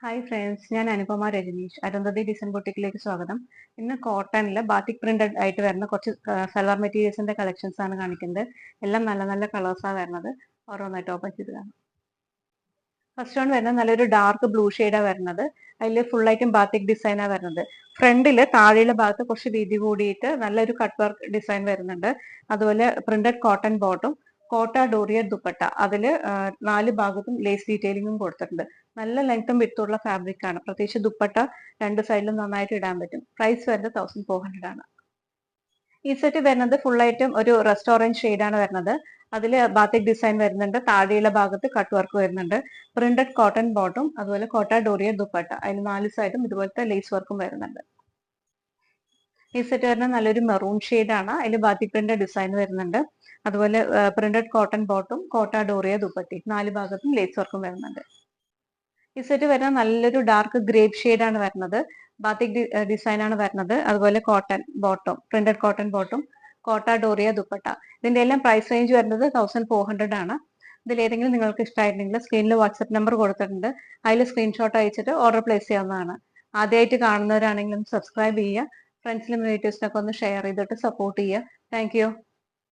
Hi friends, ഞാൻ Anupama Rajneesh. Arundhati design ബൊട്ടിക്കിലേക്ക് സ്വാഗതം. ഇന്ന് കോട്ടണിൽ ബാത്തിക് പ്രിന്റഡ് ആയിട്ട് വരുന്ന കുറച്ച് സൽവാർ മെറ്റീരിയൽസിന്റെ കളക്ഷൻസ് ആണ് കാണിക്കുന്നത്. എല്ലാം നല്ല നല്ല കളേഴ്സാണ് വരുന്നത്. ഓരോന്നായിട്ട് ഓപ്പൺ ചെയ്ത് കാണാം. ഫസ്റ്റ് വൺ വരുന്നത് നല്ലൊരു ഡാർക്ക് ബ്ലൂ ഷെയ്ഡാണ് വരുന്നത്. അതിൽ ഫുൾ ആയിട്ടും ബാത്തിക് ഡിസൈനാണ് വരുന്നത്. ഫ്രണ്ടിൽ താഴെയുള്ള ഭാഗത്ത് കുറച്ച് വീതി കൂടിയിട്ട് നല്ലൊരു കട്ട് വർക്ക് ഡിസൈൻ വരുന്നുണ്ട്. അതുപോലെ പ്രിന്റഡ് കോട്ടൺ ബോട്ടും കോട്ട ഡോറിയ ദുപ്പട്ട അതില് 4 ഭാഗത്തും ലേസ് ഡീറ്റെയിലിംഗും കൊടുത്തിട്ടുണ്ട്. നല്ല ലെങ്ത്തും വിട്ടുള്ള ഫാബ്രിക് ആണ്. പ്രത്യേകിച്ച് ദുപ്പട്ട രണ്ട് സൈഡിലും നന്നായിട്ട് ഇടാൻ പറ്റും. പ്രൈസ് വരുന്നത് 1400 ആണ്. ഈ സെറ്റ് വരുന്നത് ഫുൾ ആയിട്ടും ഒരു റെസ്റ്റോറന്റ് ഷെയ്ഡാണ് വരുന്നത്. അതിൽ ബാത്തിക് ഡിസൈൻ വരുന്നുണ്ട്. താഴെയുള്ള ഭാഗത്ത് കട്ട് വർക്ക് വരുന്നുണ്ട്. പ്രിന്റഡ് കോട്ടൺ ബോട്ടും അതുപോലെ കോട്ട ഡോറിയ ദുപ്പട്ട അതിൽ 4 സൈഡും ഇതുപോലത്തെ ലേസ് വർക്കും വരുന്നുണ്ട്. ഈ സെറ്റ് വരുന്നത് നല്ലൊരു മെറൂൺ ആണ്. അതിൽ ബാത്തിക് പ്രിന്റ് ഡിസൈൻ വരുന്നുണ്ട്. അതുപോലെ പ്രിന്റഡ് കോട്ടൺ ബോട്ടും കോട്ട ഡോറിയ ദുപ്പട്ടി 4 ഭാഗത്തും ലേസ് വർക്കും വരുന്നുണ്ട്. ഈ സെറ്റ് വരുന്നത് നല്ലൊരു ഡാർക്ക് ഗ്രേപ്പ് ആണ് വരുന്നത്. ബാത്തിക് ഡിസൈൻ ആണ് വരുന്നത്. അതുപോലെ കോട്ടൺ ബോട്ടം പ്രിന്റഡ് കോട്ടൺ ബോട്ടും കോട്ട ഡോറിയ ദുപ്പട്ട ഇതിന്റെ എല്ലാം പ്രൈസ് റേഞ്ച് വരുന്നത് 1400 ആണ്. ഇതിൽ ഏതെങ്കിലും നിങ്ങൾക്ക് ഇഷ്ടമായിട്ടുണ്ടെങ്കിൽ സ്ക്രീനിൽ വാട്സ്ആപ്പ് നമ്പർ കൊടുത്തിട്ടുണ്ട്. അതിൽ സ്ക്രീൻഷോട്ട് അയച്ചിട്ട് ഓർഡർ പ്ലേസ് ചെയ്യാവുന്നതാണ്. ആദ്യമായിട്ട് കാണുന്നവരാണെങ്കിലും സബ്സ്ക്രൈബ് ചെയ്യുക. ഫ്രണ്ട്സിലും റിലേറ്റീവ്സിനൊക്കെ ഒന്ന് ഷെയർ ചെയ്തിട്ട് സപ്പോർട്ട് ചെയ്യുക. Thank you.